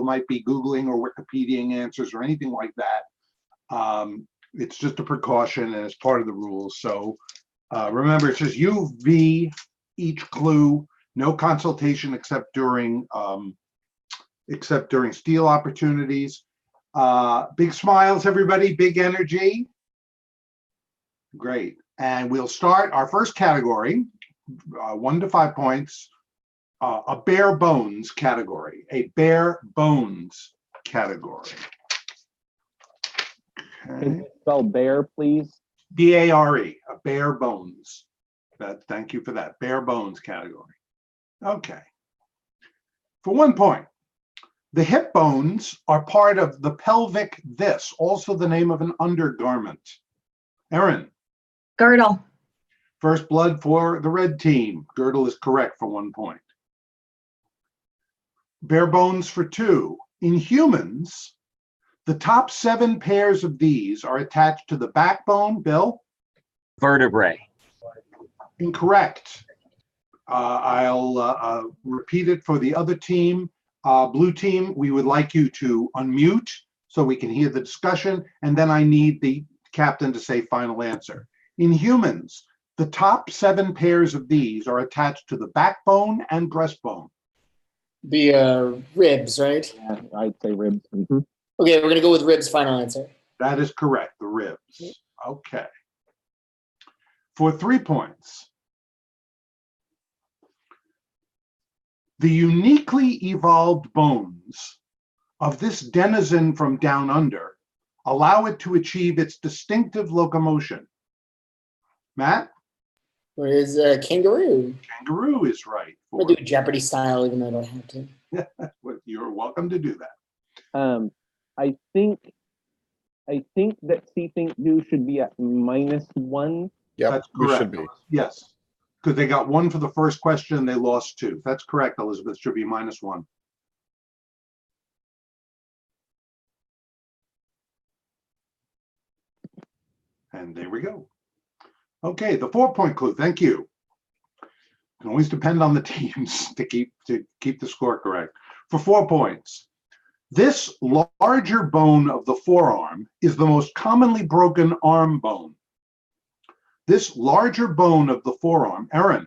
might be Googling or Wikipediaing answers or anything like that. It's just a precaution and it's part of the rules. So remember, it says UV each clue, no consultation except during steal opportunities. Big smiles, everybody, big energy. Great. And we'll start our first category, 1 to 5 points, a bare bones category, a bare bones category. Okay. Can you spell bear, please? B-A-R-E, a bare bones. Thank you for that, bare bones category. Okay. For 1 point, the hip bones are part of the pelvic this, also the name of an undergarment. Erin. Girdle. First blood for the red team. Girdle is correct for 1 point. Bare bones for 2. In humans, the top 7 pairs of these are attached to the backbone. Bill? Vertebrae. Incorrect. I'll repeat it for the other team. Blue team, we would like you to unmute so we can hear the discussion, and then I need the captain to say final answer. In humans, the top 7 pairs of these are attached to the backbone and breastbone. The ribs, right? Yeah, I'd say ribs. Mm-hmm. Okay, we're gonna go with ribs. Final answer. That is correct, the ribs. Okay. For 3 points, the uniquely evolved bones of this denizen from down under allow it to achieve its distinctive locomotion. Matt? Where is kangaroo? Kangaroo is right. I'm gonna do it Jeopardy style, even though I don't have to. You're welcome to do that. I think that C Think Do should be at -1. Yep, That's we correct. should be. Yes, because they got 1 for the first question, they lost 2. That's correct, Elizabeth. Should be -1. And there we go. Okay, the 4-point clue. Thank you. Can always depend on the teams to keep the score correct. For 4 points, this larger bone of the forearm is the most commonly broken arm bone. This larger bone of the forearm, Erin.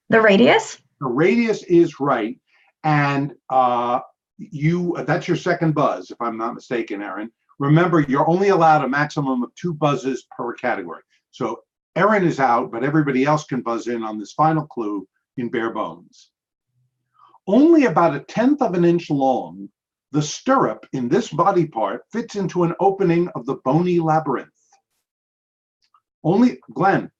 The radius? The radius is right, and that's your second buzz, if I'm not mistaken, Erin. Remember, you're only allowed a maximum of 2 buzzes per category. So Erin is out, but everybody else can buzz in on this final clue in bare bones. Only about 1/10 of an inch long, the stirrup in this body part fits into an opening of the bony labyrinth. Only, Glenn.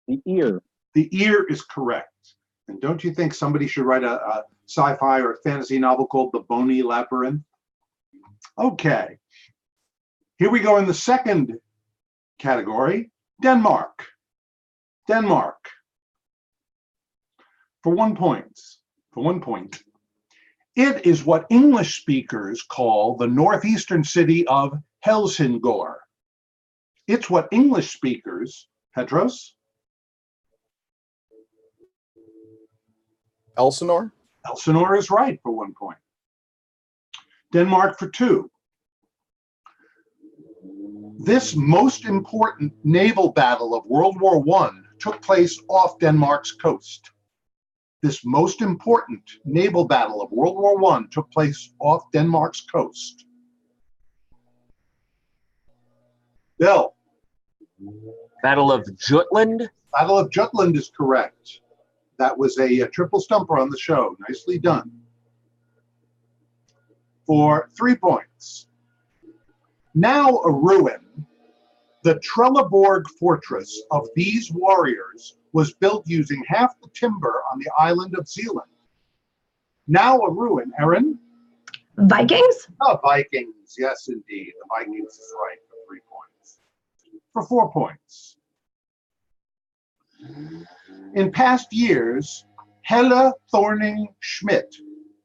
The ear. The ear is correct. And don't you think somebody should write a sci-fi or a fantasy novel called The Bony Labyrinth? Okay. Here we go in the second category, Denmark. Denmark. For 1 point. It is what English speakers call the northeastern city of Helsingør. It's what English speakers, Petros? Elsinore? Elsinore is right for 1 point. Denmark for 2. This most important naval battle of World War I took place off Denmark's coast. This most important naval battle of World War I took place off Denmark's coast. Bill. Battle of Jutland? Battle of Jutland is correct. That was a triple stumper on the show. Nicely done. For 3 points. Now a ruin, the Trelleborg fortress of these warriors was built using half the timber on the island of Zealand. Now a ruin, Erin? Vikings? Oh, Vikings, yes indeed. The Vikings is right for 3 points. For 4 points. In past years, Helle Thorning-Schmidt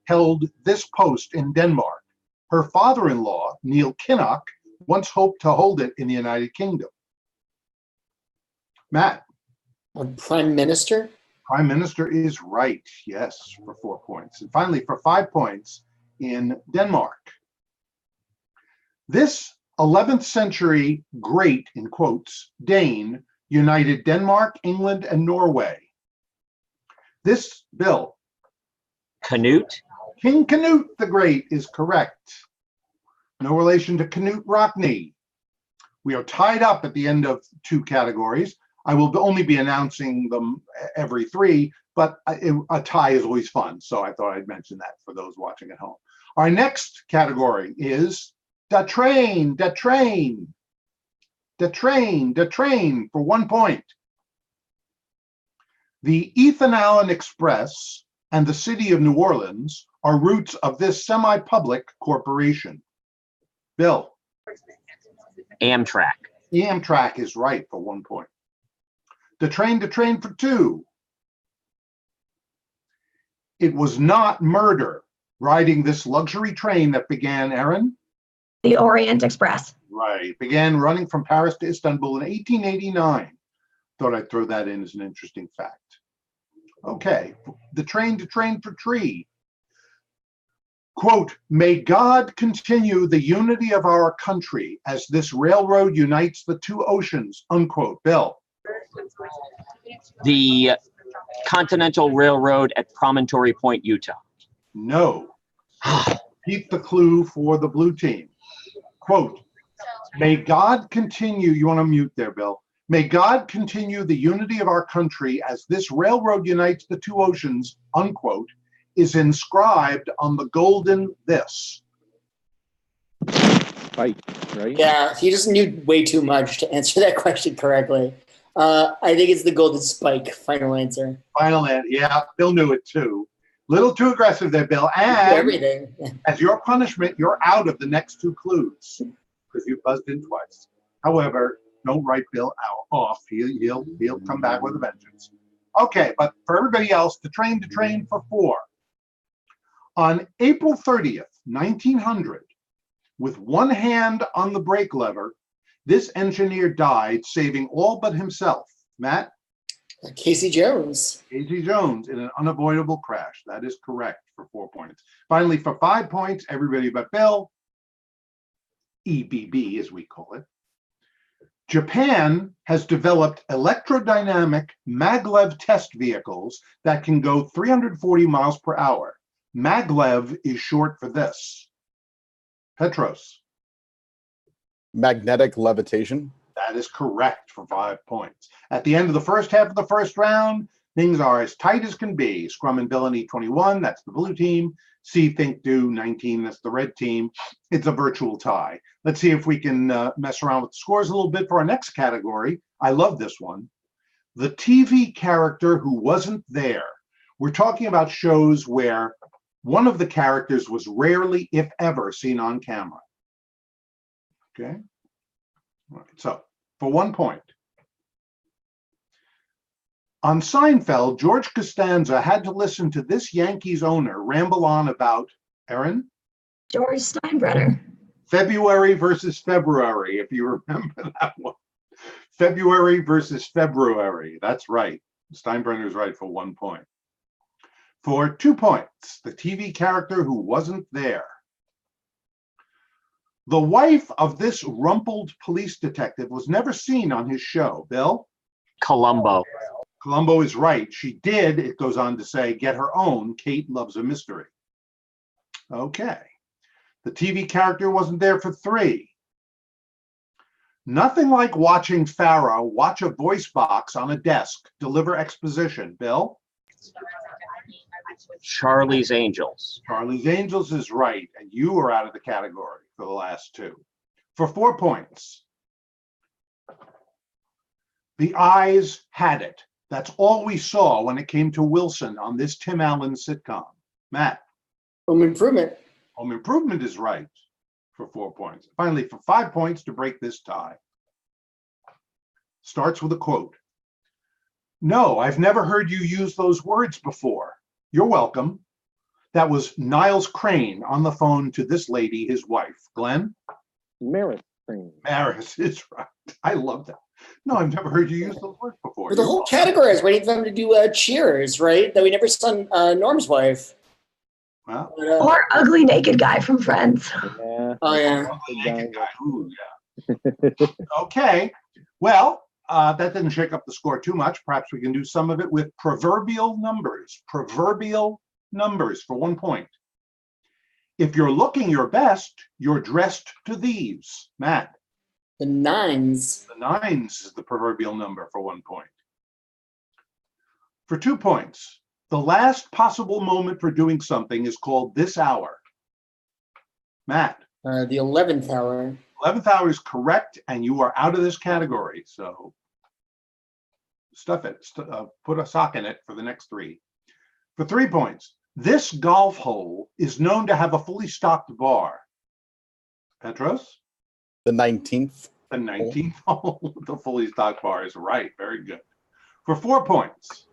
held this post in Denmark. Her father-in-law, Neil Kinnock, once hoped to hold it in the United Kingdom. Matt. Prime Minister? Prime Minister is right, yes, for 4 points. And finally, for 5 points, in Denmark. This 11th century great, in quotes, Dane united Denmark, England, and Norway. This, Bill, Canute. King Canute the Great is correct. No relation to Canute Rockne. We are tied up at the end of 2 categories. I will only be announcing them every 3, but a tie is always fun. So I thought I'd mention that for those watching at home. Our next category is the train for 1 point. The Ethan Allen Express and the city of New Orleans are routes of this semi-public corporation. Bill. Amtrak. Amtrak is right for 1 point. The train for 2. It was not murder riding this luxury train that began, Aaron? The Orient Express. Right, began running from Paris to Istanbul in 1889. Thought I'd throw that in as an interesting fact. Okay, the train for 3. Quote, may God continue the unity of our country as this railroad unites the 2 oceans, unquote. Bill. The Continental Railroad at Promontory Point, Utah. No. Keep the clue for the blue team. Quote, may God continue, you want to mute there, Bill. May God continue the unity of our country as this railroad unites the 2 oceans, unquote, is inscribed on the golden this. Spike, right? Yeah, he just knew way too much to answer that question correctly. I think it's the golden spike. Final answer. Final answer. Yeah, Bill knew it too. Little too aggressive there, Bill. And Everything. as your punishment, you're out of the next 2 clues because you buzzed in twice. However, don't write Bill off. He'll come back with a vengeance. Okay, but for everybody else, the train for 4. On April 30th, 1900, with one hand on the brake lever, this engineer died, saving all but himself. Matt? Casey Jones. Casey Jones in an unavoidable crash. That is correct for 4 points. Finally, for 5 points, everybody but Bill, EBB as we call it. Japan has developed electrodynamic maglev test vehicles that can go 340 miles per hour. Maglev is short for this. Petros. Magnetic levitation. That is correct for 5 points. At the end of the first half of the first round, things are as tight as can be. Scrum and Villainy 21, that's the blue team. Thinque 19, that's the red team. It's a virtual tie. Let's see if we can mess around with the scores a little bit for our next category. I love this one. The TV character who wasn't there. We're talking about shows where one of the characters was rarely, if ever, seen on camera. Okay. All right. So for 1 point. On Seinfeld, George Costanza had to listen to this Yankees owner ramble on about, Aaron? George Steinbrenner. February versus February, if you remember that one. February versus February. That's right. Steinbrenner's right for 1 point. For 2 points, the TV character who wasn't there. The wife of this rumpled police detective was never seen on his show. Bill? Columbo. Columbo is right. She did, it goes on to say, get her own Kate Loves a Mystery. Okay. The TV character wasn't there for 3. Nothing like watching Farrah watch a voice box on a desk deliver exposition. Bill? Charlie's Angels. Charlie's Angels is right, and you are out of the category for the last 2. For 4 points. The eyes had it. That's all we saw when it came to Wilson on this Tim Allen sitcom. Matt? Home Improvement. Home Improvement is right for 4 points. Finally, for 5 points to break this tie. Starts with a quote. No, I've never heard you use those words before. You're welcome. That was Niles Crane on the phone to this lady, his wife. Glenn? Maris Crane. Maris is right. I love that. No, I've never heard you use those words before. For the whole category, I was waiting for them to do Cheers, right? That we never saw Norm's wife. Well, Or ugly naked guy from Friends. Yeah. Oh, yeah. Good naked guy. guy. Ooh, yeah. Okay. Well, that didn't shake up the score too much. Perhaps we can do some of it with proverbial numbers. Proverbial numbers for 1 point. If you're looking your best, you're dressed to these. Matt, The nines. the nines is the proverbial number for 1 point. For 2 points, the last possible moment for doing something is called this hour. Matt, The 11th hour. 11th hour is correct, and you are out of this category. So stuff it, put a sock in it for the next 3. For 3 points, this golf hole is known to have a fully stocked bar. Petros? The 19th. The 19th hole, the fully stocked bar is right. Very good. For 4 points,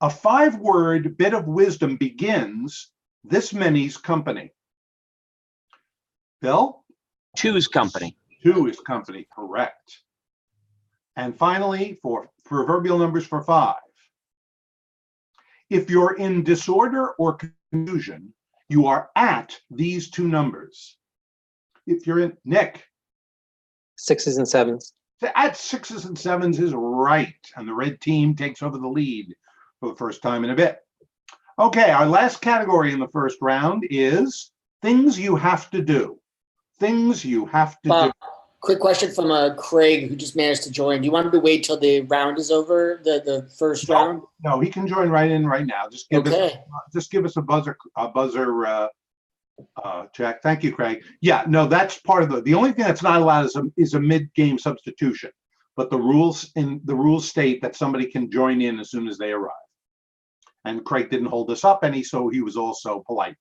a 5-word bit of wisdom begins this many's company. Bill? Two's company. 2 is company, correct. And finally, for proverbial numbers for 5. If you're in disorder or confusion, you are at these 2 numbers. If you're in, Nick, 6s and 7s. at 6s and 7s is right, and the red team takes over the lead for the first time in a bit. Okay, our last category in the first round is things you have to do. Things you have to do. Quick question from Craig, who just managed to join. Do you want him to wait till the round is over, the first round? No, he can join right in right now. Just give us a buzzer check. Thank you, Craig. Yeah, no, that's part of the only thing that's not allowed is a mid-game substitution. But the rules state that somebody can join in as soon as they arrive. And Craig didn't hold us up any, so he was also polite.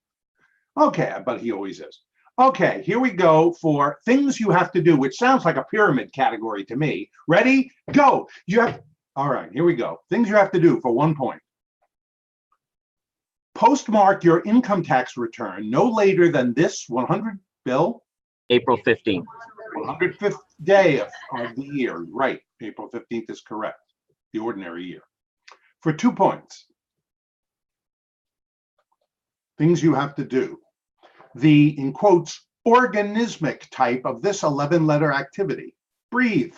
Okay, but he always is. Okay, here we go for things you have to do, which sounds like a pyramid category to me. Ready? Go. All right, here we go. Things you have to do for 1 point. Postmark your income tax return no later than this 100, Bill? April 15th. 105th day of the year. Right, April 15th is correct, the ordinary year. For 2 points. Things you have to do. The, in quotes, organismic type of this 11-letter activity. Breathe.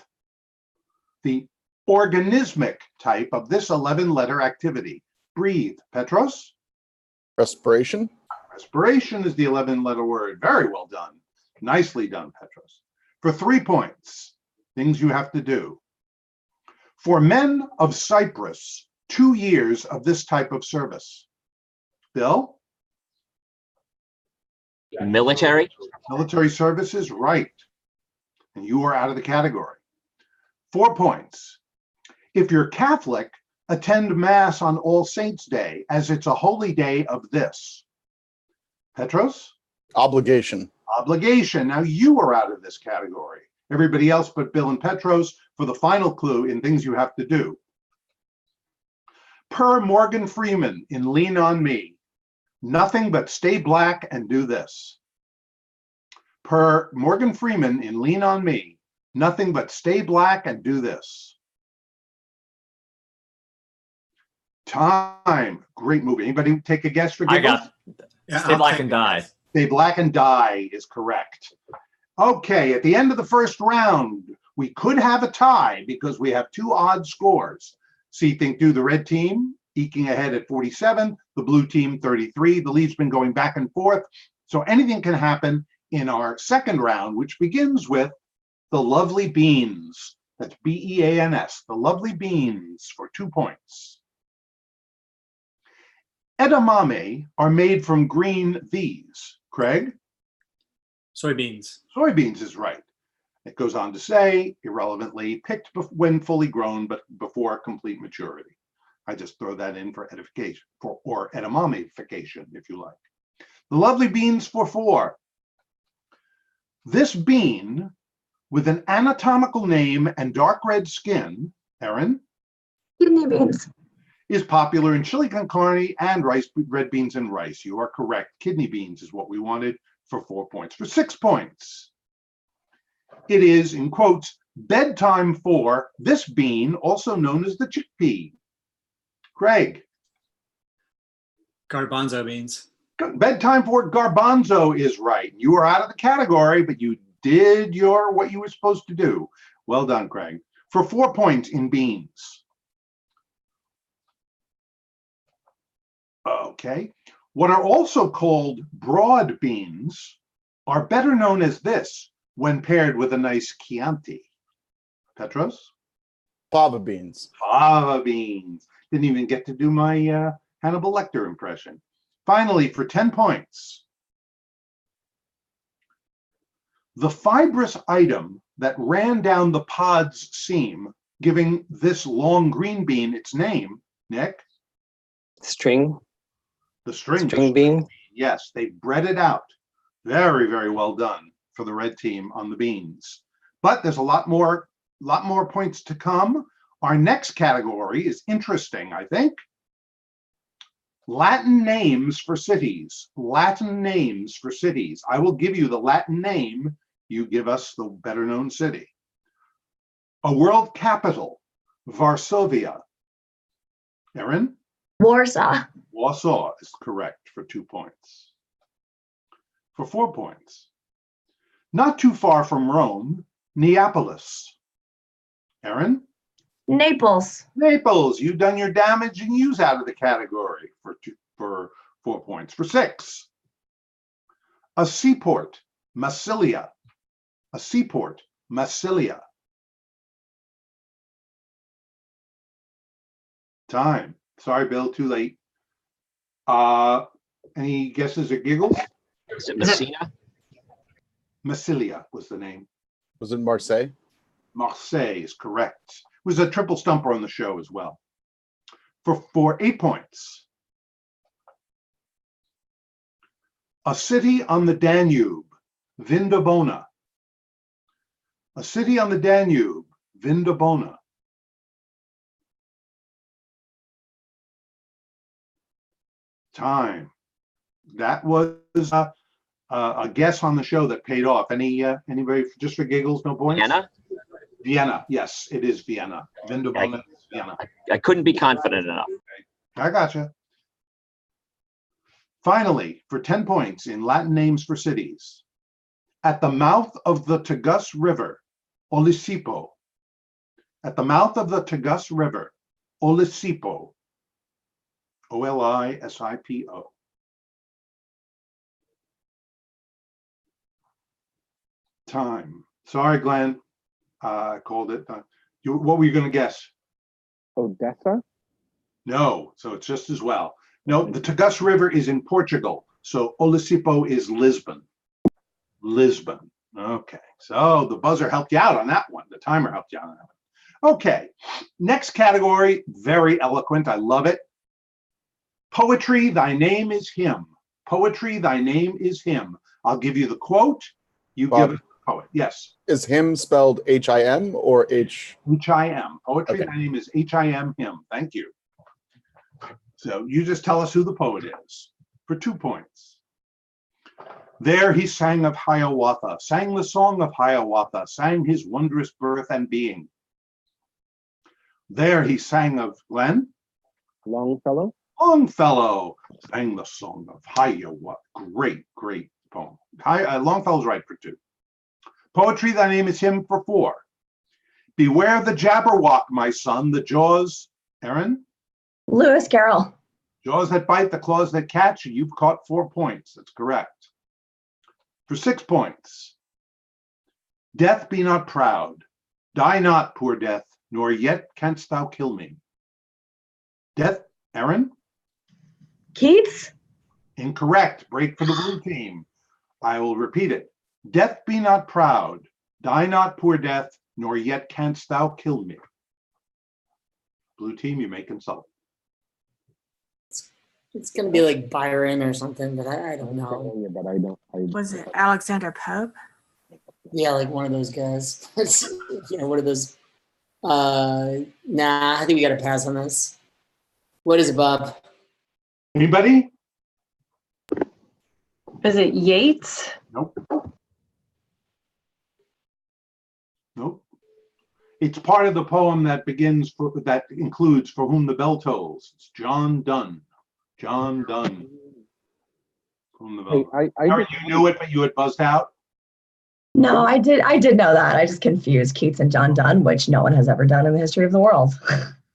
The organismic type of this 11-letter activity. Breathe. Petros? Respiration. Respiration is the 11-letter word. Very well done. Nicely done, Petros. For 3 points, things you have to do. For men of Cyprus, 2 years of this type of service. Bill? Military. Military services, right. And you are out of the category. 4 points. If you're Catholic, attend Mass on All Saints' Day, as it's a holy day of this. Petros? Obligation. Obligation. Now you are out of this category. Everybody else but Bill and Petros for the final clue in things you have to do. Per Morgan Freeman in Lean on Me, nothing but stay black and do this. Per Morgan Freeman in Lean on Me, nothing but stay black and do this. Time. Great movie. Anybody take a guess for giggles? Stay Black and Die. Stay Black and Die is correct. Okay, at the end of the first round, we could have a tie because we have 2 odd scores. See, think do the red team eking ahead at 47, the blue team 33. The lead's been going back and forth. So anything can happen in our second round, which begins with the lovely beans. That's B-E-A-N-S, the lovely beans for 2 points. Edamame are made from green these. Craig? Soybeans. Soybeans is right. It goes on to say, irrelevantly, picked when fully grown, but before complete maturity. I just throw that in for edification, or edamamification, if you like. The lovely beans for 4. This bean, with an anatomical name and dark red skin, Erin? Kidney beans. Is popular in chili con carne and rice, red beans and rice. You are correct. Kidney beans is what we wanted for 4 points. For 6 points, it is, in quotes, bedtime for this bean, also known as the chickpea. Craig? Garbanzo beans. Bedtime for garbanzo is right. You are out of the category, but you did what you were supposed to do. Well done, Craig. For 4 points in beans. Okay. What are also called broad beans are better known as this when paired with a nice Chianti. Petros? Fava beans. Fava beans. Didn't even get to do my Hannibal Lecter impression. Finally, for 10 points, the fibrous item that ran down the pod's seam, giving this long green bean its name, Nick? String. The string bean. Yes, they bred it out. Very, very well done for the red team on the beans. But there's a lot more points to come. Our next category is interesting, I think. Latin names for cities. Latin names for cities. I will give you the Latin name. You give us the better known city. A world capital, Varsovia. Erin? Warsaw. Warsaw is correct for 2 points. For 4 points. Not too far from Rome, Neapolis. Erin? Naples. Naples, you've done your damage and use out of the category for 4 points. For 6, a seaport, Massilia. A seaport, Massilia. Time. Sorry, Bill, too late. Any guesses or giggles? Is it Messina? Massilia was the name. Was it Marseille? Marseille is correct. Was a triple stumper on the show as well. For 8 points. A city on the Danube, Vindobona. A city on the Danube, Vindobona. Time. That was a guess on the show that paid off. Anybody, just for giggles, no points? Vienna? Vienna, yes, it is Vienna. Vindobona is Vienna. I couldn't be confident enough. I gotcha. Finally, for 10 points in Latin names for cities. At the mouth of the Tagus River, Olisipo. At the mouth of the Tagus River, Olisipo. Olisipo. Time. Sorry, Glenn. I called it. What were you going to guess? Odessa? No, so it's just as well. No, the Tagus River is in Portugal, so Olisipo is Lisbon. Lisbon. Okay, so the buzzer helped you out on that one. The timer helped you out on that one. Okay, next category, very eloquent. I love it. Poetry, thy name is him. Poetry, thy name is him. I'll give you the quote. You Bob, give it the poet. Yes. Is him spelled H-I-M or H? H-I-M. Poetry, Okay. thy name is H-I-M, him. Thank you. So you just tell us who the poet is for 2 points. There he sang of Hiawatha, sang the song of Hiawatha, sang his wondrous birth and being. There he sang of Glenn. Longfellow? Longfellow sang the song of Hiawatha. Great, great poem. Longfellow's right for 2. Poetry, thy name is him for 4. Beware the Jabberwock, my son, the jaws. Erin? Lewis Carroll. Jaws that bite, the claws that catch. You've caught 4 points. That's correct. For 6 points. Death, be not proud. Die not, poor death, nor yet canst thou kill me. Death, Erin? Keats. Incorrect. Break for the blue team. I will repeat it. Death, be not proud. Die not, poor death, nor yet canst thou kill me. Blue team, you may consult. It's going to be like Byron or something, but I don't know. Familiar, but I don't. Was it Alexander Pope? Yeah, like one of those guys. One of those. Nah, I think we got to pass on this. What is it, Bob? Anybody? Is it Yeats? Nope. Nope. It's part of the poem that includes For Whom the Bell Tolls. It's John Donne. John Donne. From the Hey, Villainy. I Aaron, just, you knew it, but you had buzzed out. No, I did know that. I just confused Keats and John Donne, which no one has ever done in the history of the world.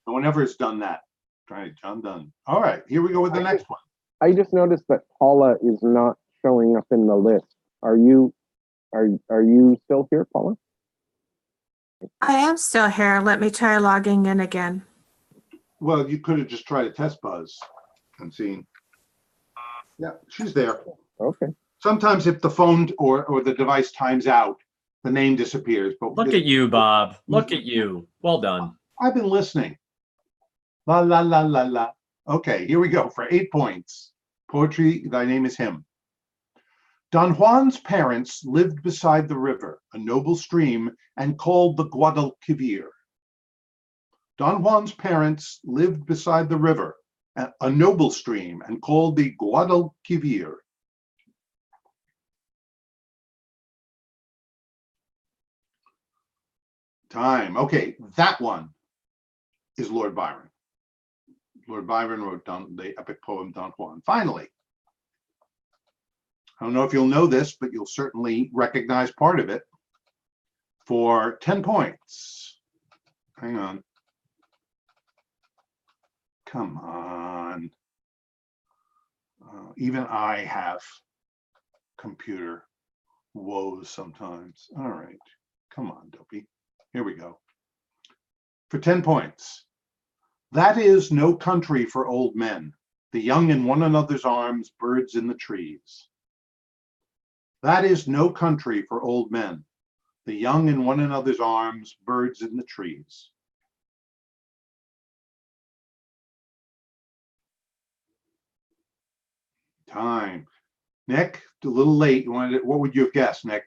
No one ever has done that. Right, John Donne. All right, here we go with the next one. I just noticed that Paula is not showing up in the list. Are you still here, Paula? I am still here. Let me try logging in again. Well, you could have just tried a test buzz and seen. Yeah, she's there. Okay. Sometimes if the phone or the device times out, the name disappears. But Look at you, Bob. Look at you. Well done. I've been listening. La la la la la. Okay, here we go for 8 points. Poetry, thy name is him. Don Juan's parents lived beside the river, a noble stream, and called the Guadalquivir. Don Juan's parents lived beside the river, a noble stream, and called the Guadalquivir. Time. Okay, that one is Lord Byron. Lord Byron wrote the epic poem Don Juan. Finally, I don't know if you'll know this, but you'll certainly recognize part of it for 10 points. Hang on. Come on. Even I have computer woes sometimes. All right. Come on, Dopey. Here we go. For 10 points. That is no country for old men, the young in one another's arms, birds in the trees. That is no country for old men, the young in one another's arms, birds in the trees. Time. Nick, a little late. You wanted what would you have guessed, Nick?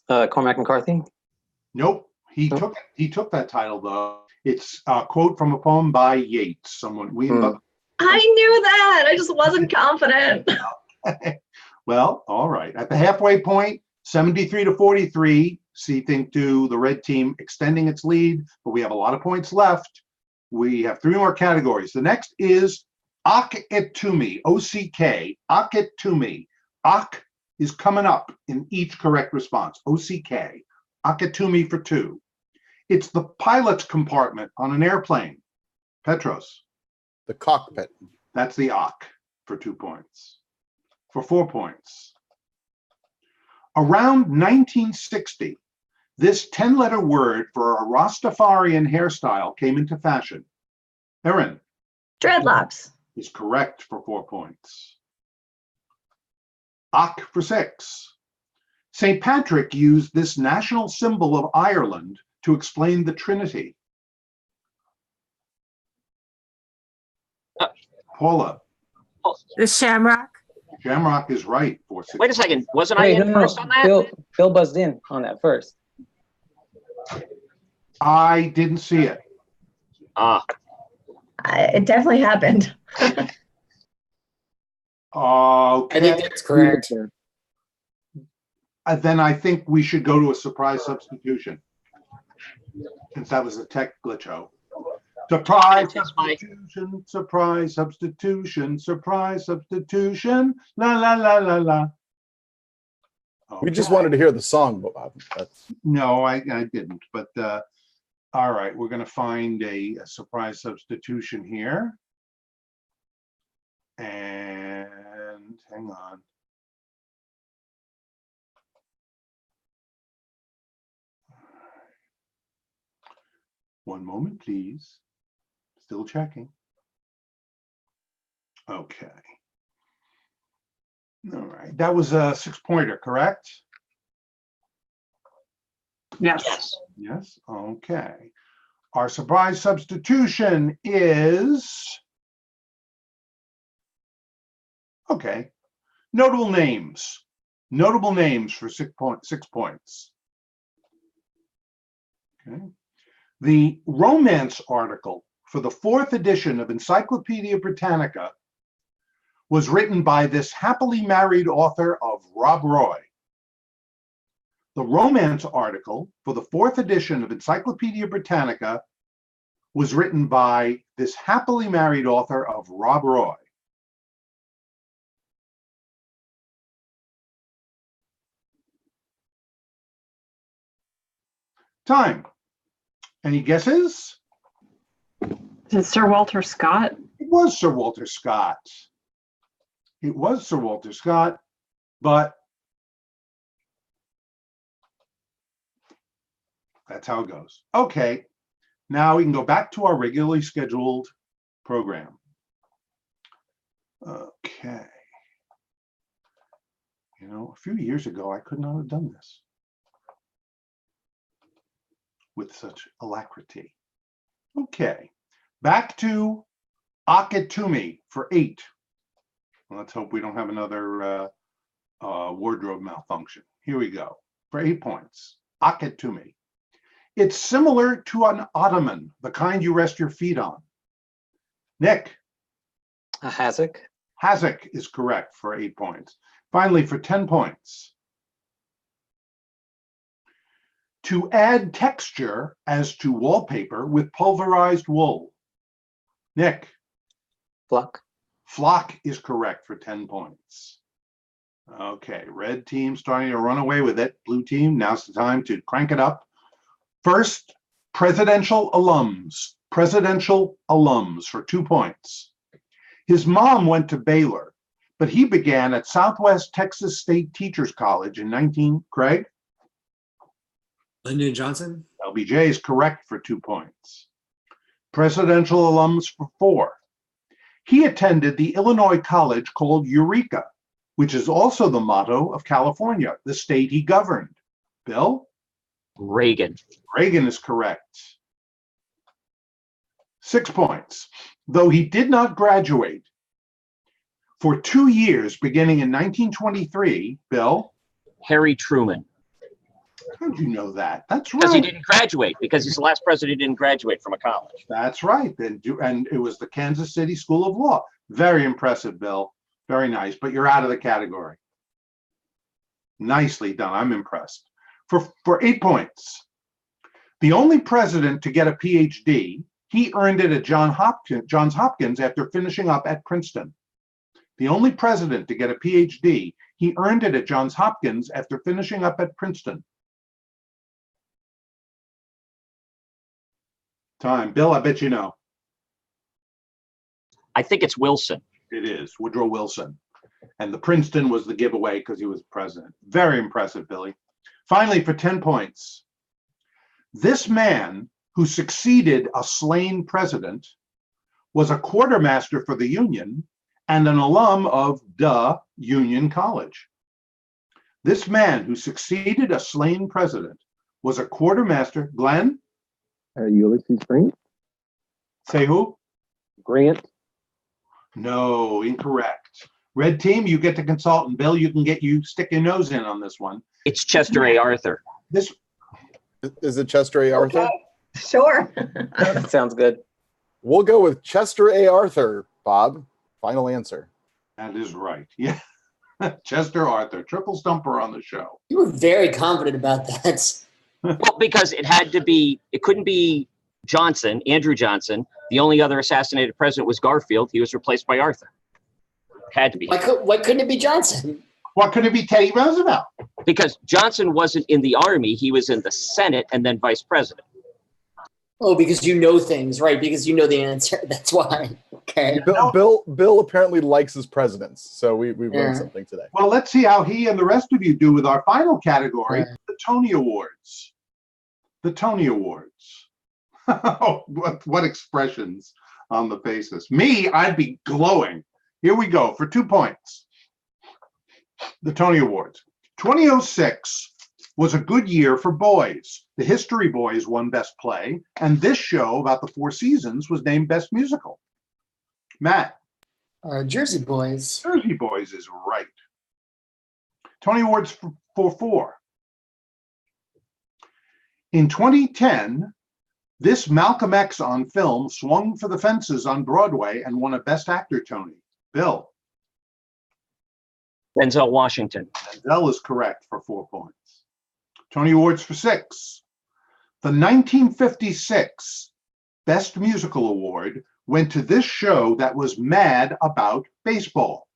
Cormac McCarthy. Nope. He took that title though. It's a quote from a poem by Yeats. William I knew that. I just wasn't confident. Well, all right. At the halfway point, 73-43. Thinque the red team extending its lead, but we have a lot of points left. We have 3 more categories. The next is Ak et to me, O-C-K, Ak et to me. Ak is coming up in each correct response, O-C-K. Ak et to me for 2. It's the pilot's compartment on an airplane. Petros. The cockpit. That's the Ak for 2 points. For 4 points. Around 1960, this 10-letter word for a Rastafarian hairstyle came into fashion. Erin. Dreadlocks. Is correct for 4 points. Ak for 6. St. Patrick used this national symbol of Ireland to explain the Trinity. Paula. The Shamrock. Shamrock is right for 6. Wait a second. Wasn't I Wait, in no, first on that? Phil buzzed in on that first. I didn't see it. It definitely happened. Okay. I think that's correct. Then I think we should go to a surprise substitution, since that was a tech glitch. Surprise substitution, surprise substitution, surprise substitution, la la la la la. We just wanted to hear the song, Bob. No, I didn't, but all right, we're going to find a surprise substitution here. And hang on. One moment, please. Still checking. Okay. All right. That was a 6-pointer, correct? Yes. Yes. Okay. Our surprise substitution is, okay, notable names. Notable names for 6 points. Okay. The romance article for the 4th edition of Encyclopedia Britannica was written by this happily married author of Rob Roy. The romance article for the 4th edition of Encyclopedia Britannica was written by this happily married author of Rob Roy? Time. Any guesses? Is it Sir Walter Scott? It was Sir Walter Scott. It was Sir Walter Scott, but that's how it goes. Okay, now we can go back to our regularly scheduled program. Okay. You know, a few years ago, I could not have done this with such alacrity. Okay, back to Akatumi for 8. Well, let's hope we don't have another wardrobe malfunction. Here we go, for 8 points. Akatumi. It's similar to an ottoman, the kind you rest your feet on. Nick. A hassock. Hassock is correct for 8 points. Finally, for 10 points. To add texture as to wallpaper with pulverized wool. Nick. Flock. Flock is correct for 10 points. Okay, red team starting to run away with it. Blue team, now's the time to crank it up. First, presidential alums. Presidential alums for 2 points. His mom went to Baylor, but he began at Southwest Texas State Teachers College in Craig? Lyndon Johnson. LBJ is correct for 2 points. Presidential alums for 4. He attended the Illinois college called Eureka, which is also the motto of California, the state he governed. Bill? Reagan. Reagan is correct. 6 points. Though he did not graduate for 2 years beginning in 1923, Bill? Harry Truman. How did you know that? That's right. Because he didn't graduate, because he's the last president who didn't graduate from a college. That's right. And it was the Kansas City School of Law. Very impressive, Bill. Very nice, but you're out of the category. Nicely done. I'm impressed. For 8 points. The only president to get a PhD, he earned it at Johns Hopkins after finishing up at Princeton. The only president to get a PhD, he earned it at Johns Hopkins after finishing up at Princeton. Time. Bill, I bet you know. I think it's Wilson. It is Woodrow Wilson. And the Princeton was the giveaway because he was president. Very impressive, Billy. Finally, for 10 points. This man who succeeded a slain president was a quartermaster for the Union and an alum of Union College. This man who succeeded a slain president was a quartermaster. Glenn? Ulysses Grant. Say who? Grant. No, incorrect. Red team, you get to consult, and Bill, you can stick your nose in on this one. It's Chester A. Arthur. This Is it Chester A. Arthur? Okay. Sure. That sounds good. We'll go with Chester A. Arthur, Bob. Final answer. That is right. Yeah. Chester Arthur, triple stumper on the show. You were very confident about that. Well, because it couldn't be Johnson, Andrew Johnson. The only other assassinated president was Garfield. He was replaced by Arthur. Had to be. Why couldn't it be Johnson? Why couldn't it be Teddy Roosevelt? Because Johnson wasn't in the army. He was in the Senate and then vice president. Oh, because you know things, right? Because you know the answer. That's why. Okay. Bill apparently likes his presidents, so we've learned something today. Well, let's see how he and the rest of you do with our final category, the Tony Awards. The Tony Awards. what expressions on the faces. Me, I'd be glowing. Here we go for 2 points. The Tony Awards. 2006 was a good year for boys. The History Boys won Best Play, and this show about the Four Seasons was named Best Musical. Matt. Jersey Boys. Jersey Boys is right. Tony Awards for 4. In 2010, this Malcolm X on film swung for the fences on Broadway and won a Best Actor Tony. Bill. Denzel Washington. Denzel is correct for 4 points. Tony Awards for 6. The 1956 Best Musical Award went to this show that was mad about baseball?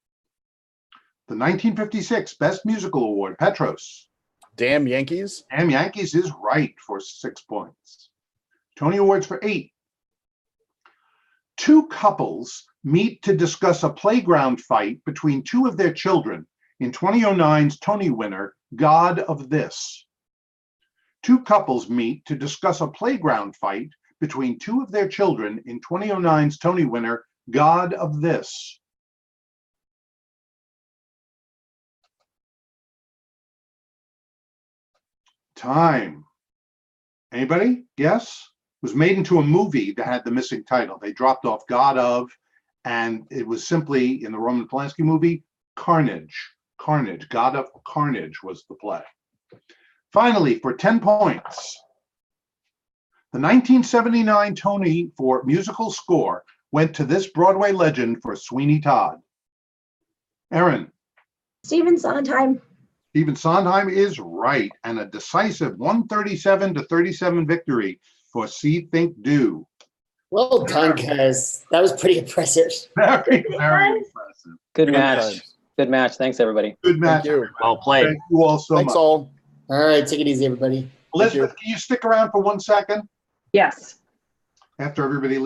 The 1956 Best Musical Award, Petros. Damn Yankees. Damn Yankees is right for 6 points. Tony Awards for 8. Two couples meet to discuss a playground fight between two of their children in 2009's Tony winner, God of This. Two couples meet to discuss a playground fight between two of their children in 2009's Tony winner, God of This. Time. Anybody? Yes? It was made into a movie that had the missing title. They dropped off God of, and it was simply, in the Roman Polanski movie, Carnage. Carnage. God of Carnage was the play. Finally, for 10 points, the 1979 Tony for musical score went to this Broadway legend for Sweeney Todd. Erin. Stephen Sondheim. Stephen Sondheim is right, and a decisive 137-37 victory for See, Think, Do. Well done, guys. That was pretty impressive. Very, very impressive. Good match. times. Good match. Thanks, everybody. Good match. Thank you. everybody. Well played. Thank you all so Thanks much. all. All right, take it easy, everybody. Elizabeth, can you stick around for 1 second Yes. after everybody leaves?